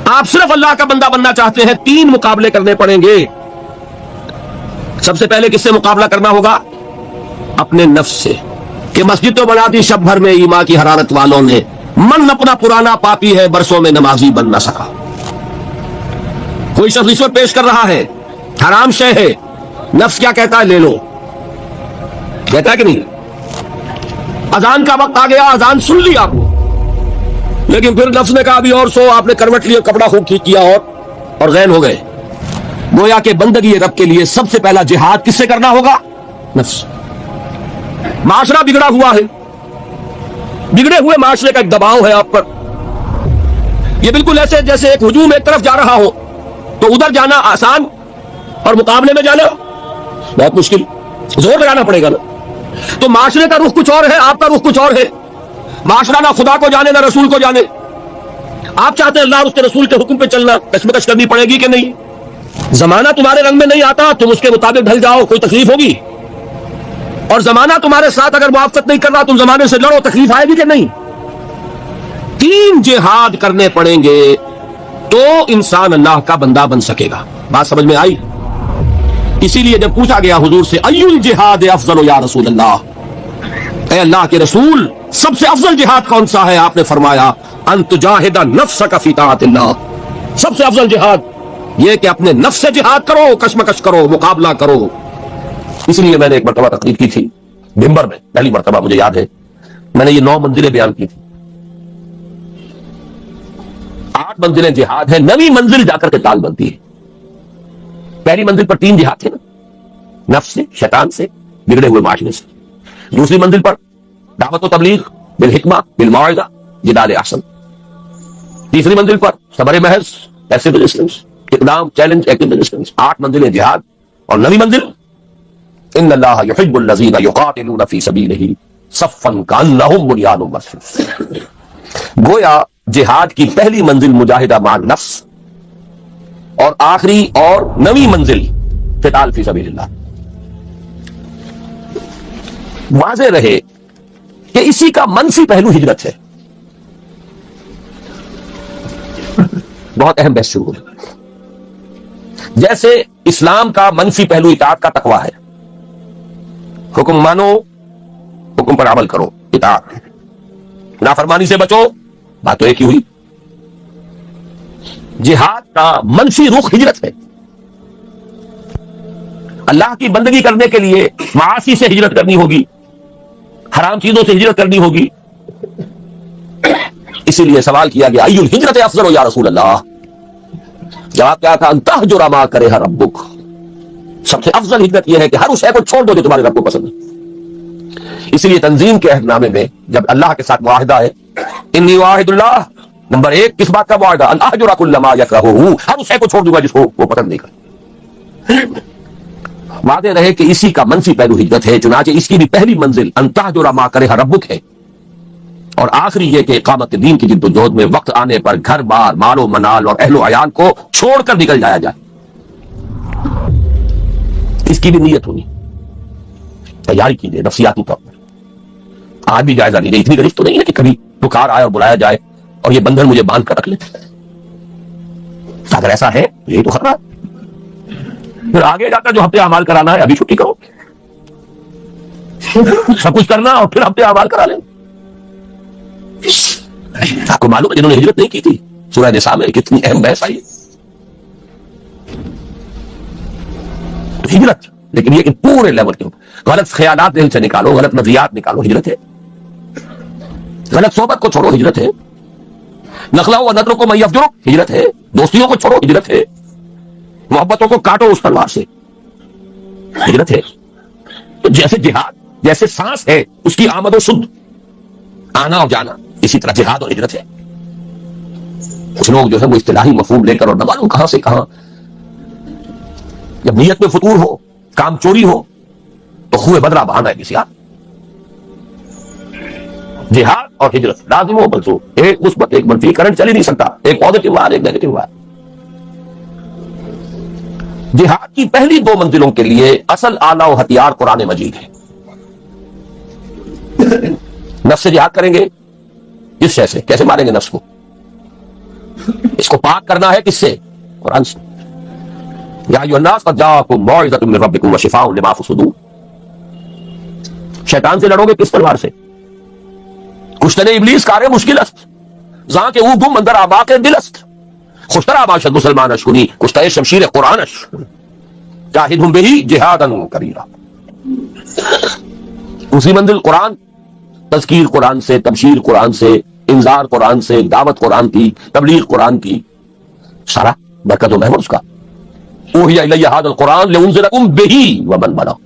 آپ صرف اللہ کا بندہ بننا چاہتے ہیں، 3 مقابلے کرنے پڑیں گے۔ سب سے پہلے کس سے مقابلہ کرنا ہوگا؟ اپنے نفس سے، کہ مسجد تو بنا دی شب بھر میں ایمان کی حرارت والوں نے، من اپنا پرانا پاپی ہے، برسوں میں نمازی بن نہ سکا۔ کوئی شخص رشوت پیش کر رہا ہے، حرام شے ہے، نفس کیا کہتا ہے؟ لے لو، کہتا ہے کہ نہیں؟ اذان کا وقت آ گیا، اذان سن لی آپ نے، لیکن پھر نفس نے کہا ابھی اور سو، آپ نے کروٹ لیا، کپڑا خوب ٹھیک کیا اور غین ہو گئے۔ گویا کہ بندگی رب کے لیے سب سے پہلا جہاد کس سے کرنا ہوگا؟ نفس۔ معاشرہ بگڑا ہوا ہے، بگڑے ہوئے معاشرے کا ایک دباؤ ہے آپ پر۔ یہ بالکل ایسے جیسے ایک ہجوم ایک طرف جا رہا ہو تو ادھر جانا آسان اور مقابلے میں جانا بہت مشکل، زور لگانا پڑے گا نا۔ تو معاشرے کا رخ کچھ اور ہے، آپ کا رخ کچھ اور ہے۔ معاشرہ نہ خدا کو جانے نہ رسول کو جانے۔ آپ چاہتے ہیں اللہ اور اس کے رسول کے حکم پہ چلنا، کشمکش کرنی پڑے گی کہ نہیں؟ زمانہ تمہارے رنگ میں نہیں آتا، تم اس کے مطابق ڈھل جاؤ، کوئی تکلیف ہوگی؟ اور زمانہ تمہارے ساتھ اگر موافقت نہیں کر رہا، تم زمانے سے لڑو، تکلیف آئے گی کہ نہیں؟ 3 جہاد کرنے پڑیں گے تو انسان اللہ کا بندہ بن سکے گا۔ بات سمجھ میں آئی؟ اسی لیے جب پوچھا گیا حضور سے ای الجہاد افضل یا رسول اللہ، اے اللہ کے رسول سب سے افضل جہاد کون سا ہے؟ آپ نے فرمایا ان تجاہد نفسک فی طاعت اللہ، سب سے افضل جہاد یہ کہ اپنے نفس سے جہاد کرو، کشمکش کرو، مقابلہ کرو۔ اس لیے میں نے ایک مرتبہ تقریر کی تھی ممبر میں، پہلی مرتبہ مجھے یاد ہے، میں نے یہ 9 منزلیں بیان کی تھی۔ 8 منزلیں جہاد ہے، 9ویں منزل جا کر کے تال بنتی ہے۔ پہلی منزل پر 3 جہاد تھے نا، نفس سے، شیطان سے، بگڑے ہوئے معاشرے سے۔ دوسری منزل پر دعوت و تبلیغ بالحکمہ بالموعظہ جدال احسن۔ تیسری منزل پر صبر محض، ایسے ریزسٹنس، اقدام، چیلنج، ایکٹیو ریزسٹنس۔ 8 منزلیں جہاد، اور 9ویں منزل ان اللہ یحب الذین یقاتلون فی سبیلہ صفا کانہم بنیان مرصوص۔ گویا جہاد کی پہلی منزل مجاہدہ مع النفس، اور آخری اور 9ویں منزل قتال فی سبیل اللہ۔ واضح رہے کہ اسی کا منفی پہلو ہجرت ہے۔ بہت اہم بحث شروع ہوئی۔ جیسے اسلام کا منفی پہلو اطاعت کا تقویٰ ہے، حکم مانو، حکم پر عمل کرو، اطاعت، نافرمانی سے بچو، بات تو ایک ہی ہوئی۔ جہاد کا منفی رخ ہجرت ہے۔ اللہ کی بندگی کرنے کے لیے معاصی سے ہجرت کرنی ہوگی، حرام چیزوں سے ہجرت کرنی ہوگی۔ اسی لیے سوال کیا گیا ای الہجرت افضل یا رسول اللہ، جواب کیا تھا؟ ان تہجر ما کرہ ربک، سب سے افضل ہجرت یہ ہے کہ ہر اس شے کو چھوڑ دو جو تمہارے رب کو پسند ہے۔ اسی لیے تنظیم کے عہد نامے میں جب اللہ کے ساتھ معاہدہ ہے، انی واحد اللہ، نمبر 1 کس بات کا معاہدہ؟ ان اہجر کل ما یکرہ، ہر اس شے کو چھوڑ دوں گا جس کو وہ پسند نہیں کرتا۔ واضح رہے کہ اسی کا منفی پہلو ہجرت ہے، چنانچہ اس کی بھی پہلی منزل ان تہجر ما کرہ ربک ہے، اور آخری یہ کہ اقامت دین کی جد و جہد میں وقت آنے پر گھر بار، مال و منال اور اہل و عیال کو چھوڑ کر نکل جایا جائے۔ اس کی بھی نیت ہونی، تیاری کیجیے نفسیاتی طور پر۔ آج بھی جائزہ لیجیے، اتنی غریب تو نہیں ہے کہ کبھی بخار آئے اور بلایا جائے اور یہ بندھن مجھے باندھ کر رکھ لے۔ اگر ایسا ہے یہ تو خطرہ ہے، پھر آگے جا کر جو ہفتے اعمال کرانا ہے ابھی چھٹی کرو، سب کچھ کرنا اور پھر ہفتے اعمال کرا لیں۔ آپ کو معلوم ہے جنہوں نے ہجرت نہیں کی تھی، سورہ نساء میں کتنی اہم بحث آئی۔ تو ہجرت، لیکن یہ کہ پورے لیول کے اوپر غلط خیالات دل سے نکالو، غلط نظریات نکالو، ہجرت ہے۔ غلط صحبت کو چھوڑو، ہجرت ہے۔ نخلا و نظروں کو من یفجرک، ہجرت ہے۔ دوستیوں کو چھوڑو، ہجرت ہے۔ محبتوں کو کاٹو اس تلوار سے، ہجرت ہے۔ تو جیسے جہاد، جیسے سانس ہے اس کی آمد و شد، آنا اور جانا، اسی طرح جہاد اور ہجرت ہے۔ کچھ لوگ جو ہے وہ اصطلاحی مفہوم لے کر اور نہ معلوم کہاں سے کہاں، جب نیت میں فطور ہو، کام چوری ہو تو خوہ بدرہ بہانا ہے کسی آپ۔ جہاد اور ہجرت لازم و ملزوم، ایک مثبت ایک منفی، کرنٹ چل ہی نہیں سکتا، ایک پازیٹو وائر ایک نیگیٹو وائر۔ جہاد کی پہلی 2 منزلوں کے لیے اصل آلہ و ہتھیار قرآن مجید ہے۔ نفس سے جہاد کریں گے، اس شے سے کیسے ماریں گے نفس کو؟ اس کو پاک کرنا ہے کس سے؟ قرآن سے. یا ایھا الناس قد جاءکم موعظۃ من ربکم وشفاء لما فی الصدور. شیطان سے لڑو گے کس تلوار سے؟ کشتن ابلیس کار مشکل است زاں کے او گم اندر آبا کے دل است. خوشترا باشد مسلمان اشکنی کشتہ شمشیر قرآن اش جاہدہم بہی جہادا کبیرا. دوسری منزل قرآن، تذکیر قرآن سے، تبشیر قرآن سے، انذار قرآن سے، دعوت قرآن کی، تبلیغ قرآن کی، سارا برکت و محور اس کا. اوحی الی ھذا القرآن لانذرکم بہ ومن بلغ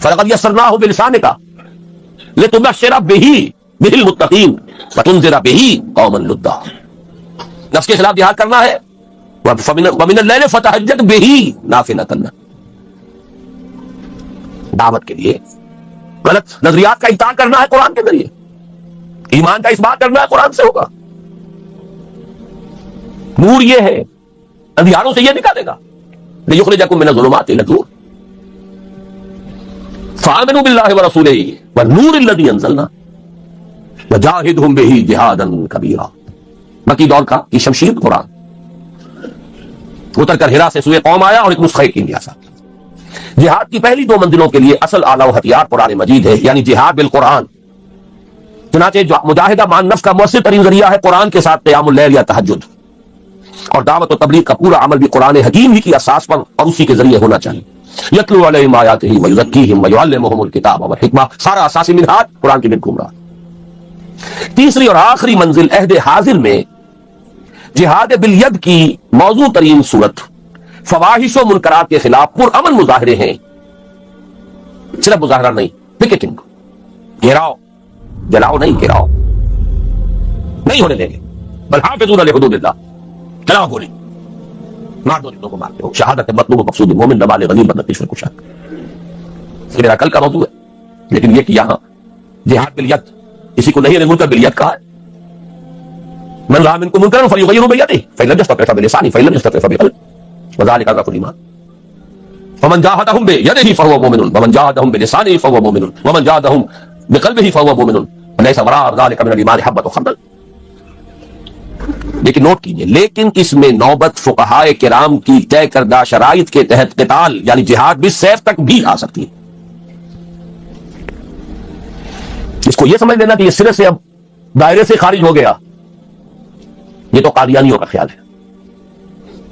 فلقد یسرناہ بلسانک لتبشر بہ المتقین وتنذر بہ قوما لدا. نفس کے خلاف جہاد کرنا ہے. ومن اللیل فتہجد بہ نافلۃ، دعوت کے لیے غلط نظریات کا انکار کرنا ہے قرآن کے ذریعے، ایمان کا اس بات کرنا ہے قرآن سے ہوگا. نور یہ ہے، اندھیاروں سے یہ نکالے گا. لِيُخْرِجَكُم مِّنَ الظُّلُمَاتِ إِلَى النُّورِ فَآمِنُوا بِاللَّهِ وَرَسُولِهِ وَالنُّورِ الَّذِي أَنزَلْنَا وَجَاهِدْهُمْ بِهِ جِهَادًا كَبِيرًا. مکی دور کا یہ شمشیر قرآن اتر کر ہرا سے سوئے قوم آیا اور ایک نسخہ کی لیا. جہاد کی پہلی دو منزلوں کے لیے اصل آلہ و ہتھیار قرآن مجید ہے، یعنی جہاد بالقرآن. چنانچہ جو مجاہدہ مان نفس کا مؤثر ترین ذریعہ ہے قرآن کے ساتھ قیام اللیل یا تہجد، اور دعوت و تبلیغ کا پورا عمل بھی قرآن حکیم ہی کی اساس پر اور اسی کے ذریعے ہونا چاہیے. یتلو علیہم آیاتہ ویزکیہم ویعلمہم الکتاب والحکمہ، سارا اساسی منہاج قرآن کی بالکل رہا. تیسری اور آخری منزل عہد حاضر میں جہاد بالید کی موضوع ترین صورت فواحش و منکرات کے خلاف پرامن مظاہرے ہیں. صرف مظاہرہ نہیں، پکیٹنگ، گھیراؤ، جلاؤ نہیں، گھیراؤ نہیں ہونے دیں گے. بل حافظون لحدود اللہ، چلاؤ گولی، مار دو جنوں کو مارتے ہو. شہادت مطلوب مقصود مومن نبال غنیمت نتیش میں کچھ شک. یہ میرا کل کا موضوع ہے، لیکن یہ کہ یہاں جہاد بالید کسی کو نہیں منکر بالید کہا ہے. من رأى منكم منكرا فليغيره بيده فإن لم يستطع فبلسانه فإن لم يستطع فبقلبه وذلك ضعف الإيمان. فمن جاهدهم بيده فهو مؤمن ومن جاهدهم بلسانه فهو مؤمن ومن جاهدهم بقلبه فهو مؤمن وليس وراء ذلك من الإيمان حبة خردل. لیکن نوٹ کیجئے، لیکن اس میں نوبت فقہائے کرام کی طے کردہ شرائط کے تحت قتال یعنی جہاد بالسیف تک بھی آ سکتی ہے. اس کو یہ سمجھ لینا کہ یہ سرے سے اب دائرے سے خارج ہو گیا، یہ تو قادیانیوں کا خیال ہے،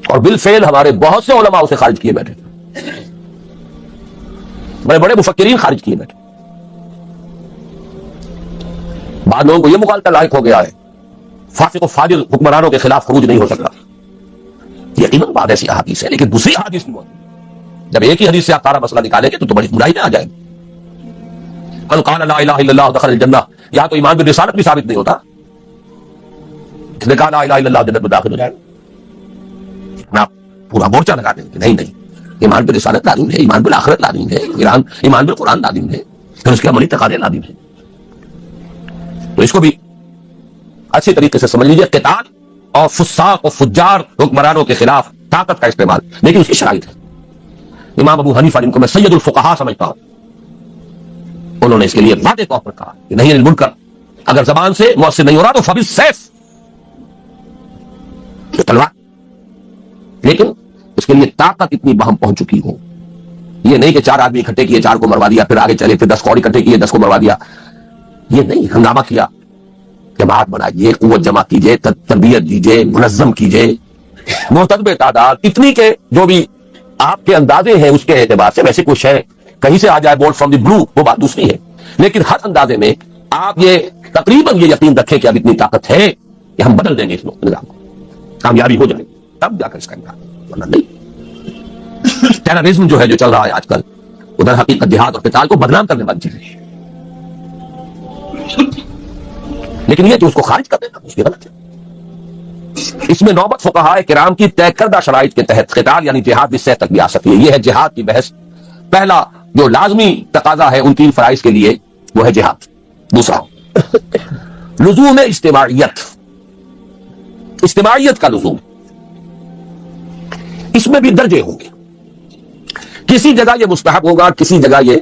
اور بالفعل ہمارے بہت سے علماء اسے خارج کیے بیٹھے، بڑے بڑے مفکرین خارج کیے بیٹھے. بعض لوگوں کو یہ مغالطہ لاحق ہو گیا ہے فاسق و فاجر حکمرانوں کے خلاف خروج نہیں ہو سکتا. یقیناً بعض ایسی احادیث ہے، لیکن دوسری احادیث بھی موجود. جب ایک ہی حدیث سے آپ سارا مسئلہ نکالیں گے تو بڑی گمراہی میں آ جائے گی. من قال لا الہ الا اللہ دخل الجنہ، یہاں تو ایمان بالرسالت بھی ثابت نہیں ہوتا. اس نے کہا لا الہ الا اللہ جنت میں داخل ہو جائے گا، آپ پورا مورچہ لگا دیں گے. نہیں، ایمان بالرسالت لازم ہے، ایمان بالآخرت لازم ہے، ایمان بالقرآن لازم ہے، پھر اس کے عملی تقاضے لازم ہے. تو اس کو بھی اچھی طریقے سے سمجھ لیجیے. قتال اور فساق و فجار حکمرانوں کے خلاف طاقت کا استعمال، لیکن اس کی شرائط ہے. امام ابو حنیفہ جن کو میں سید الفقہاء سمجھتا ہوں، انہوں نے اس کے لیے واضح طور پر کہا کہ نہیں المنکر اگر زبان سے مؤثر نہیں ہو رہا تو فبالسیف، تلوار. لیکن اس کے لیے طاقت اتنی بہم پہنچ چکی ہو، یہ نہیں کہ 4 آدمی اکٹھے کیے 4 کو مروا دیا، پھر آگے چلے، پھر 10 اور اکٹھے کیے 10 کو مروا دیا. یہ نہیں، ہنگامہ کیا، جماعت بنائیے، قوت جمع کیجیے، تربیت دیجیے، منظم کیجیے، محتسب تعداد اتنی کہ جو بھی آپ کے اندازے ہیں اس کے اعتبار سے، ویسے کچھ ہے کہیں سے آ جائے بورڈ فرام دی بلو، وہ بات دوسری ہے، لیکن ہر اندازے میں آپ یہ تقریباً یہ یقین رکھیں کہ اب اتنی طاقت ہے کہ ہم بدل دیں گے اس نظام کو، کامیابی ہو جائے تب جا کر اس کا انکار، ورنہ نہیں. ٹیررزم جو ہے جو چل رہا ہے آج کل، ادھر حقیقت جہاد اور قتال کو بدنام کرنے والی چیز ہے، لیکن یہ جو اس کو خارج کر دینا اس کی غلط ہے. اس میں نوبت فقہائے کرام کی طے کردہ شرائط کے تحت قتال یعنی جہاد بالسیف تک بھی آ سکتی ہے. یہ ہے جہاد کی بحث. پہلا جو لازمی تقاضا ہے ان 3 فرائض کے لیے وہ ہے جہاد. دوسرا لزوم اجتماعیت، اجتماعیت کا لزوم. اس میں بھی درجے ہوں گے، کسی جگہ یہ مستحب ہوگا، کسی جگہ یہ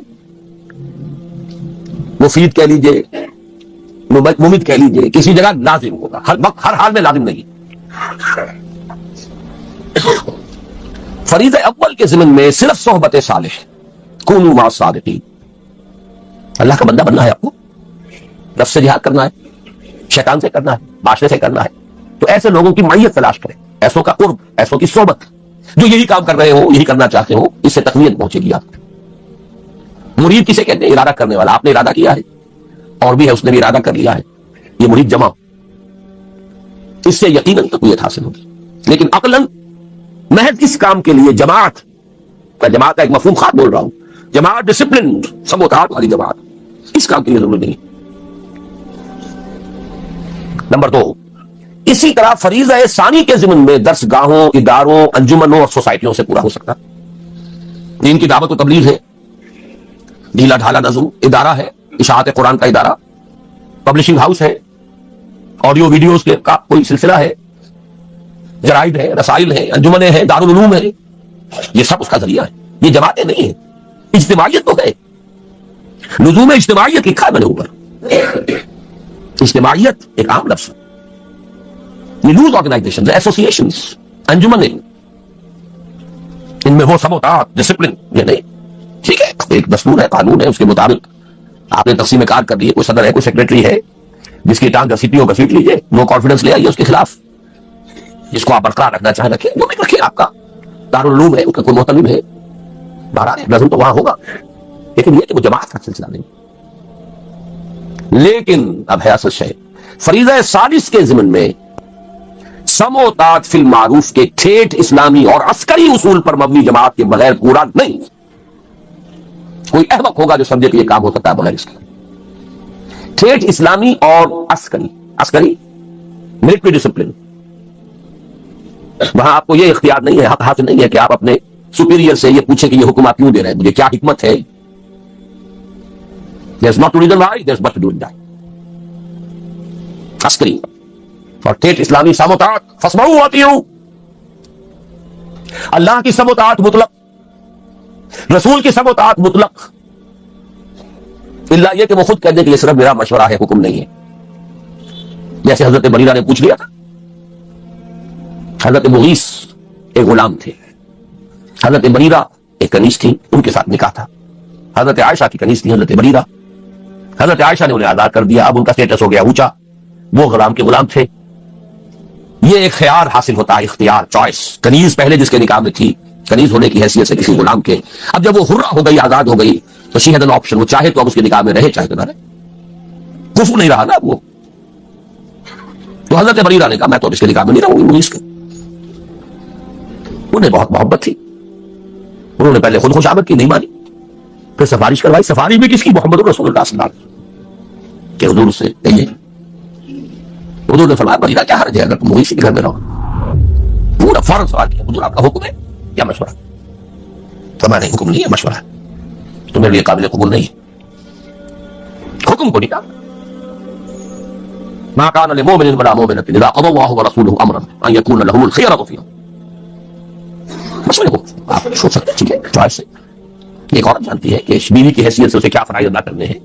مفید کہہ لیجئے، ممد کہہ لیجئے، کسی جگہ لازم ہوگا. ہر وقت ہر حال میں لازم نہیں. فریضہ اول کے ضمن میں صرف صحبت صالح، کونوا مع الصادقین. اللہ کا بندہ بننا ہے آپ کو، نفس سے جہاد کرنا ہے، شیطان سے کرنا ہے، معاشرے سے کرنا ہے، تو ایسے لوگوں کی معیت تلاش کریں، ایسوں کا قرب، ایسوں کی صحبت جو یہی کام کر رہے ہو، یہی کرنا چاہتے ہو. اس سے تقویت پہنچے گی آپ کو. مرید کسے کہتے ہیں؟ ارادہ کرنے والا. آپ نے ارادہ کیا ہے اور بھی ہے، اس نے بھی ارادہ کر لیا ہے، یہ مرید جمع. اس سے یقیناً تقویت حاصل ہوگی. لیکن عقلاً محض اس کام کے لیے جماعت کا ایک مفہوم خاص بول رہا ہوں، جماعت ڈسپلن، سموتاعت والی جماعت، اس کام کے لیے ضروری نہیں. نمبر 2، اسی طرح فریضہ ثانی کے ضمن میں درس گاہوں، اداروں، انجمنوں اور سوسائٹیوں سے پورا ہو سکتا. دین کی دعوت و تبلیغ ہے، ڈھیلا ڈھالا نظم ادارہ ہے، اشاعت قرآن کا ادارہ، پبلشنگ ہاؤس ہے، آڈیو ویڈیوز کا کوئی سلسلہ ہے، جرائد ہے، رسائل ہیں، انجمنیں ہیں، دارالعلوم ہے. یہ سب اس کا ذریعہ ہے. یہ جماعتیں نہیں ہیں، اجتماعیت تو ہے. لزوم اجتماعیت لکھا ہے میں نے اوپر. اجتماعیت ایک عام لفظ ہے. نیوز آرگنائزیشن، ایسوسیشنز، انجمنیں، ان میں وہ سموتاعت، ڈسپلن یہ نہیں. ٹھیک ہے، ایک دستور ہے، قانون ہے، اس کے مطابق آپ نے تقسیم کار کر دی ہے. کوئی صدر ہے، کوئی سیکریٹری ہے، جس کی ٹانگ گھسیٹی ہو گھسیٹ لیجیے، نو کانفیڈنس لے آئیے اس کے خلاف. جس کو آپ برقرار رکھنا چاہیں رکھیں، وہ بھی رکھیں. آپ کا دارالعلوم ہے، اس کا کوئی محتمم ہے، بہرحال نظم تو وہاں ہوگا، لیکن یہ کہ وہ جماعت کا سلسلہ نہیں. لیکن اب ہے اصل شے، فریضہ ثالث کے ضمن میں سم و طاعت فی المعروف کے ٹھیٹھ اسلامی اور عسکری اصول پر مبنی جماعت کے بغیر پورا نہیں. کوئی احمق ہوگا جو سمجھے کہ یہ کام ہو سکتا ہے بغیر اس کے. ٹھیٹھ اسلامی اور عسکری ملٹری ڈسپلن، وہاں آپ کو یہ اختیار نہیں ہے، حق حاصل نہیں ہے کہ آپ اپنے سپیریئر سے یہ پوچھیں کہ یہ حکم آپ کیوں دے رہے ہیں، مجھے کیا حکمت ہے. There's not a reason why, there's but to do that. عسکری اور ٹھیٹھ اسلامی سم و طاعت، فاسمعوا واطیعوا. اللہ کی سم و طاعت مطلق، رسول کی سم و طاعت مطلق، اللہ یہ کہ وہ خود کہہ دے کہ یہ صرف میرا مشورہ ہے، حکم نہیں ہے. جیسے حضرت بریرہ نے پوچھ لیا تھا. حضرت مغیث ایک غلام تھے، حضرت بریرہ ایک کنیز تھی، ان کے ساتھ نکاح تھا. حضرت عائشہ کی کنیز تھی حضرت بریرہ. حضرت عائشہ نے انہیں آزاد کر دیا، اب ان کا سٹیٹس ہو گیا اونچا، وہ غلام کے غلام تھے. یہ ایک خیار حاصل ہوتا ہے، اختیار، چوائس. کنیز پہلے جس کے نکاح میں تھی، کنیز ہونے کی حیثیت سے کسی غلام کے، اب جب وہ حرہ ہو گئی، آزاد ہو گئی، تو شی ہیڈ این آپشن. وہ چاہے تو اب اس کے نکاح میں رہے، چاہے تو نہ رہے. کفر نہیں رہا نا وہ. تو حضرت بریرہ نے کہا میں تو اس کے نکاح میں نہیں رہوں گی مغیث کے. انہیں بہت محبت تھی، انہوں نے پہلے خود خوش آمد کی، نہیں مانی. پھر سفارش کروائی. سفارش بھی کس کی؟ محمد رسول اللہ صلی اللہ علیہ وسلم کہ حضور سے کہیے. حضور نے فرمایا بریرہ کیا حرج ہے اگر تم مغیث کے گھر میں رہو. پورا فوراً سوال کیا، حضور آپ کا حکم ہے یا مشورہ؟ فرمایا نہیں، حکم نہیں ہے، مشورہ ہے، تو میرے لیے قابل قبول نہیں ہے. حکم کو نہیں کہا. ما كان لمؤمن ولا مؤمنة اذا قضى الله ورسوله امرا ان يكون لهم الخيرة فيهم. مشورے کو آپ چھوڑ سکتے ہیں، ٹھیک ہے، چوائس سے. ایک عورت جانتی ہے کہ بیوی کی حیثیت سے اسے کیا فرائض ادا کرنے ہیں.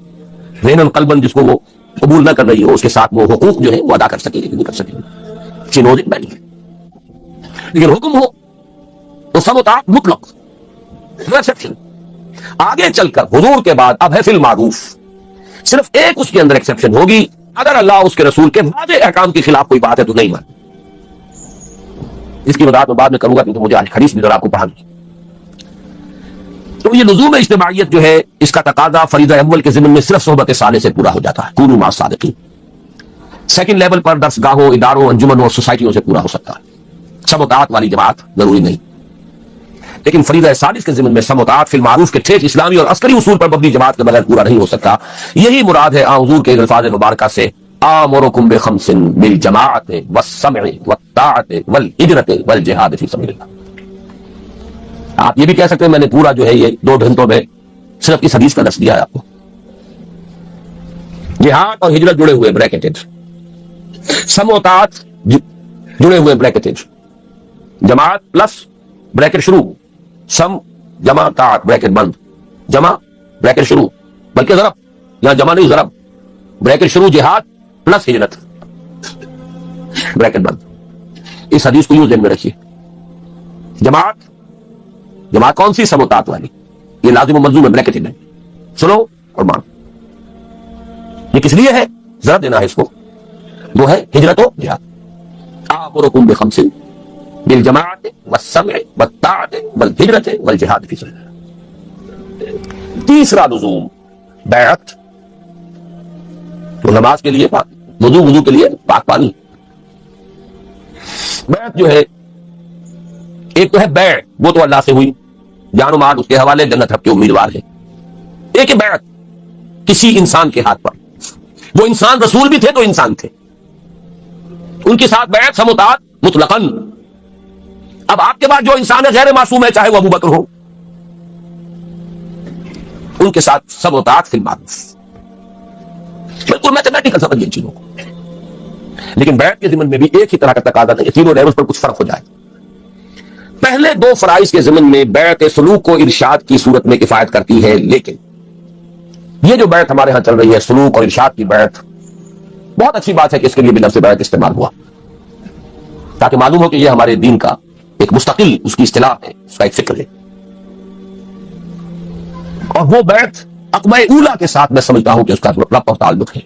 ذہن قلباً جس کو وہ قبول نہ کر رہی ہو، اس کے ساتھ وہ حقوق جو ہے وہ ادا کر سکے لیکن نہیں کر سکے. She knows it badly. لیکن حکم ہو تو سم و طاعت مطلق، نو ایکسیپشن. آگے چل کر حضور کے بعد اب ہے فی المعروف. صرف ایک اس کے اندر ایکسیپشن ہوگی، اگر اللہ اس کے رسول کے واضح احکام کے خلاف کوئی بات ہے تو نہیں مان. اس کی وضاحت میں بعد میں کروں گا کیونکہ مجھے آج حدیث بھی ذرا آپ کو پڑھانی. تو یہ لزوم اجتماعیت جو ہے، اس کا تقاضا فریضہ اول کے ضمن میں صرف صحبت صالح سے پورا ہو جاتا ہے، کونوا مع الصادقین. سیکنڈ لیول پر درس گاہوں، اداروں، انجمنوں اور سوسائٹیوں سے پورا ہو سکتا ہے. سم و طاعت والی جماعت ضروری نہیں. لیکن فریضہ ثالث کے ضمن میں سم و طاعت فی المعروف کے ٹھیٹھ اسلامی اور عسکری اصول پر مبنی جماعت کے بغیر پورا نہیں ہو سکتا. یہی مراد ہے حضور کے الفاظ مبارکہ سے آمرکم بخمس بالجماعت والسمع والطاعت والہجرۃ والجہاد فی سبیل اللہ. آپ یہ بھی کہہ سکتے ہیں میں نے پورا جو ہے یہ 2 گھنٹوں میں صرف اس حدیث کا درس دیا ہے آپ کو. جہاد اور ہجرت جڑے ہوئے بریکٹڈ، سم و طاعت جڑے ہوئے بریکٹڈ، جماعت پلس بریکٹ شروع، سم جمع طاعت بریکٹ بند، جمع بریکٹ شروع، بلکہ ضرب، یہاں جمع نہیں ضرب، بریکٹ شروع جہاد پلس ہجرت بریکٹ بند. اس حدیث کو یوں ذہن میں رکھیے. جماعت کون سی؟ سموتات والی. یہ لازم و ملزوم ہے، بریکٹ میں سنو اور مان. یہ کس لیے ہے؟ ذرا دینا ہے اس کو. وہ ہے ہجرت و جہاد. آمرکم بخمس بالجماعت والسمع والطاعت والہجرت والجہاد فی سبیل اللہ. تیسرا لزوم بیعت. تو نماز کے لیے وضو کے لیے پاک پانی. بیعت جو ہے، ایک تو ہے بیع، وہ تو اللہ سے ہوئی، جان و مال اس کے حوالے، جنت رب کے امیدوار ہے. ایک ہے بیعت کسی انسان کے ہاتھ پر. وہ انسان رسول بھی تھے تو انسان تھے، ان کے ساتھ بیعت سموتات مطلقاً. اب آپ کے بعد جو انسان ہے غیر معصوم ہے، چاہے وہ ابو بکر ہو، ان کے ساتھ سموتات فی المعروف. بالکل میتھمیٹیکل سمجھ ان چیزوں کو. لیکن بیعت کے ضمن میں بھی ایک ہی طرح کا تقاضا نہیں، تینوں لیولز پر کچھ فرق ہو جائے. پہلے دو فرائض کے ضمن میں بیعت سلوک کو ارشاد کی صورت میں کفایت کرتی ہے، لیکن یہ جو بیعت ہمارے ہاں چل رہی ہے، سلوک اور ارشاد کی بیعت، بہت اچھی بات ہے کہ اس کے لیے بھی لفظ بیعت استعمال ہوا، تاکہ معلوم ہو کہ یہ ہمارے دین کا ایک مستقل اس کی اصطلاح ہے، اس کا ایک فکر ہے. اور وہ بیعت عقبہ اولا کے ساتھ میں سمجھتا ہوں کہ اس کا ربط اور تعلق ہے.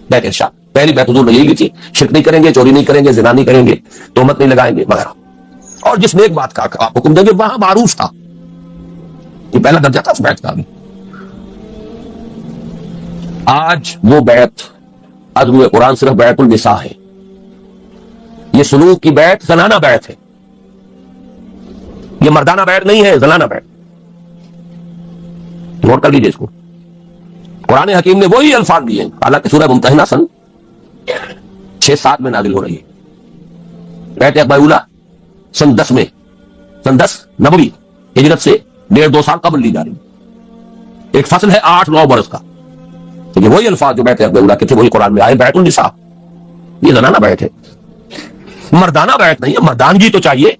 بیعت ارشاد، پہلی بیعت حضور نے یہی کی تھی، شرک نہیں کریں گے، چوری نہیں کریں گے، زنا نہیں کریں گے، تہمت نہیں لگائیں گے وغیرہ. اور جس نیک بات کا آپ حکم دیں گے وہاں معروف تھا. یہ پہلا درجہ تھا اس بیعت کا. آج وہ بیعت عزم قرآن صرف بیعت النساء ہے. یہ سلوک کی بیعت زنانہ بیعت ہے، یہ مردانہ بیعت نہیں ہے، زنانہ بیعت. نوٹ کر لیجیے اس کو. قرآن حکیم نے وہی الفاظ دیے ہیں، حالانکہ سورہ ممتحنہ سن 6-7 میں نازل ہو رہی ہے. بیعت عقبہ اولا سن 10 میں، سن 10 نبوی، ہجرت سے 1.5-2 سال قبل لی جا رہی. ایک فصل ہے 8-9 برس کا. یہ وہی الفاظ جو بیعت عقبہ اولا کے تھے وہی قرآن میں آئے. بیعت النساء، یہ زنانہ بیعت ہے، مردانہ بیعت نہیں ہے. مردانگی تو چاہیے،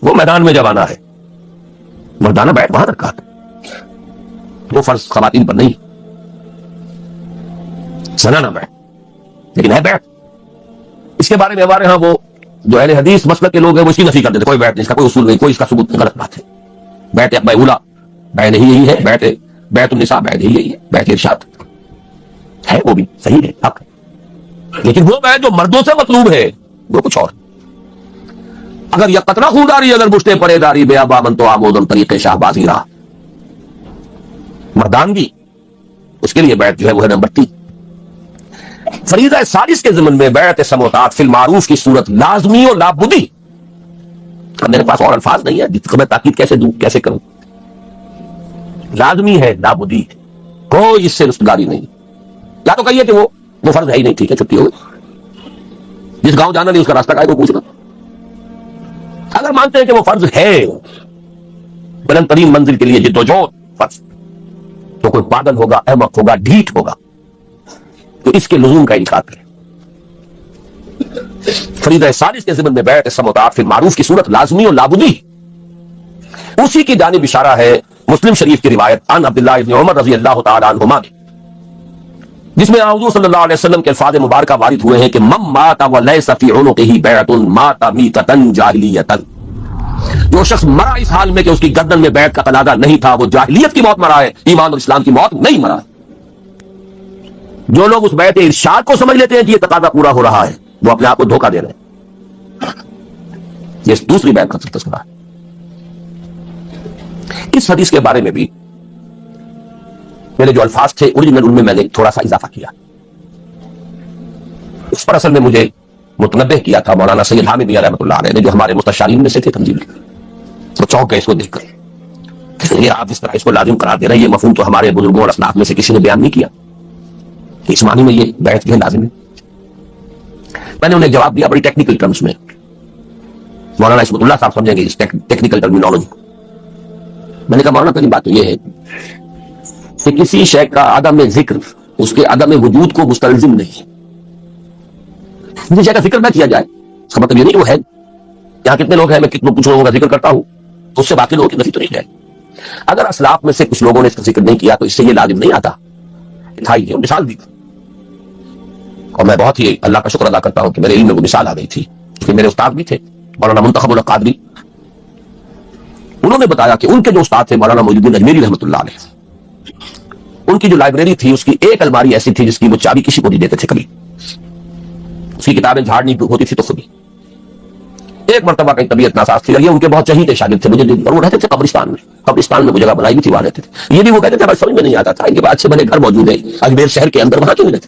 وہ میدان میں جب آنا ہے. مردانہ بیعت وہاں رکھا ہے، وہ فرض خواتین پر نہیں. زنانہ بیعت لیکن ہے بیعت. اس کے بارے میں ہمارے ہاں وہ جو اہل حدیث مسلک کے لوگ ہیں وہ اس کی نفی کر دیتے، کوئی بیعت نہیں، اس کا کوئی اصول نہیں، کوئی اس کا ثبوت نہیں. غلط بات ہے. بیعت عقبہ اولا بیعت یہی ہے، بیعت النساء بیعت یہی ہے. بیعت ارشاد ہے، وہ بھی صحیح ہے، حق ہے، لیکن وہ بیعت جو مردوں سے مطلوب ہے وہ کچھ اور. اگر یہ قطرہ خوداری اگر مشتے پڑے داری بے ابا من تو آمودم طریق شاہ بازی رہا، مردانگی اس کے لیے بیعت جو ہے وہ ہے نمبر 3. فریضہ ثالث کے ضمن میں بیعت سموتات فی المعروف کی صورت لازمی اور لابدی. اب میرے پاس اور الفاظ نہیں ہے جس کو میں تاکید کیسے دوں، کیسے کروں. لازمی ہے، لابدی ہے، کوئی اس سے رستگاری نہیں. یا تو کہیے کہ وہ فرض ہے ہی نہیں، ٹھیک ہے، چھٹی ہو گئی. جس گاؤں جانا نہیں اس کا راستہ کا ہے وہ پوچھنا. اگر مانتے ہیں کہ وہ فرض ہے، بلند ترین منزل کے لیے جدوجہد فرض، تو کوئی پاگل ہوگا، احمق ہوگا، ڈھیٹ ہوگا تو اس کے لزوم کا انکار کرے. فریضہ ثالث کے ضمن میں بیعت سموتات فی المعروف کی صورت لازمی اور لابدی. اسی کی جانب اشارہ ہے مسلم شریف کی روایت عن عبداللہ ابن عمر رضی اللہ تعالی عنہما، جس میں حضور صلی اللہ علیہ وسلم کے الفاظ مبارکہ وارد ہوئے ہیں کہ من مات ولیس فی عنقہ بیعۃ مات میتۃ جاہلیۃ. جو شخص مرا اس حال میں کہ اس کی گردن میں بیعت کا تناغہ نہیں تھا، وہ جاہلیت کی موت مرا ہے، ایمان اور اسلام کی موت نہیں مرا ہے. جو لوگ اس بیعت ارشاد کو سمجھ لیتے ہیں کہ یہ تقاضا پورا ہو رہا ہے، وہ اپنے آپ کو دھوکہ دے رہے ہیں. یہ دوسری بیعت کا تذکرہ ہے. اس حدیث کے بارے میں بھی میرے جو الفاظ تھے اوریجنل ان میں میں نے تھوڑا سا اضافہ کیا. اس پر اصل میں مجھے متنبہ کیا تھا مولانا سید حامد میاں رحمۃ اللہ علیہ نے، جو ہمارے مستشارین میں سے تھے تنظیم. تو چونک گئے اس کو دیکھ کر، یہ آپ اس طرح اس کو لازم قرار دے رہے ہیں، یہ مفہوم تو ہمارے بزرگوں اور اسلاف میں سے کسی نے بیان نہیں کیا کہ اس معنی میں یہ بیعت جو ہے لازم ہے. میں نے انہیں جواب دیا بڑی ٹیکنیکل ٹرمز میں. مولانا اسمت اللہ صاحب سمجھیں گے اس ٹیکنیکل ٹرمینالوجی. میں نے کہا مولانا پہلی بات تو یہ ہے کہ کسی شے کا عدم ذکر اس کے عدم وجود کو مستلزم نہیں. کسی شے کا ذکر نہ کیا جائے اس کا مطلب یہ نہیں وہ ہے. یہاں کتنے لوگ ہیں، میں کتنے کچھ لوگوں کا ذکر کرتا ہوں تو اس سے باقی لوگوں کی نفی تو نہیں ہے. اگر اسلاف میں سے کچھ لوگوں نے اس کا ذکر نہیں کیا تو اس سے یہ لازم نہیں آتا. تھا مثال دی، اور میں بہت ہی اللہ کا شکر ادا کرتا ہوں کہ میرے علم میں وہ مثال آ گئی تھی کہ میرے استاد بھی تھے مولانا منتخب الحق قادری، انہوں نے بتایا کہ ان کے جو استاد تھے مولانا معین الدین اجمیری رحمۃ اللہ علیہ، ان کی جو لائبریری تھی اس کی ایک الماری ایسی تھی جس کی وہ چابی کسی کو نہیں دیتے تھے کبھی، اس کی کتابیں جھاڑنی ہوتی تھی تو خود ہی۔ ایک مرتبہ کہیں طبیعت ناساز تھی، اور یہ ان کے بہت چہیتے شاگرد تھے مجھے، اور وہ رہتے تھے قبرستان میں وہ جگہ بنائی ہوئی تھی، وہاں رہتے تھے۔ یہ بھی وہ کہتے تھے ہمیں سمجھ میں نہیں آتا تھا ان کے بعد سے بنے گھر موجود ہیں اجمیر شہر کے اندر، وہاں کیوں نہیں رہتے؟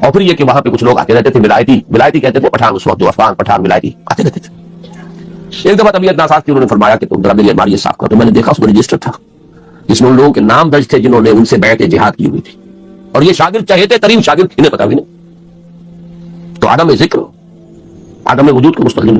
اور پھر یہ کہ وہاں پہ کچھ لوگ آتے رہتے تھے، ولایتی کہتے تھے، پٹھان اس وقت جو افغان پٹھان ولایتی آتے رہتے تھے۔ ایک دفعہ طبیعت ناساز تھی، انہوں نے فرمایا کہ تم ذرا میری الماری صاف کرو، تو میں نے دیکھا اس میں رجسٹر تھا جس میں ان لوگوں کے نام درج تھے جنہوں نے ان سے بیعت جہاد کی ہوئی تھی، اور یہ شاگرد چہیتے ترین شاگرد، انہیں پتا بھی نہیں۔ تو عدم ذکر، عدم وجود کا مستلزم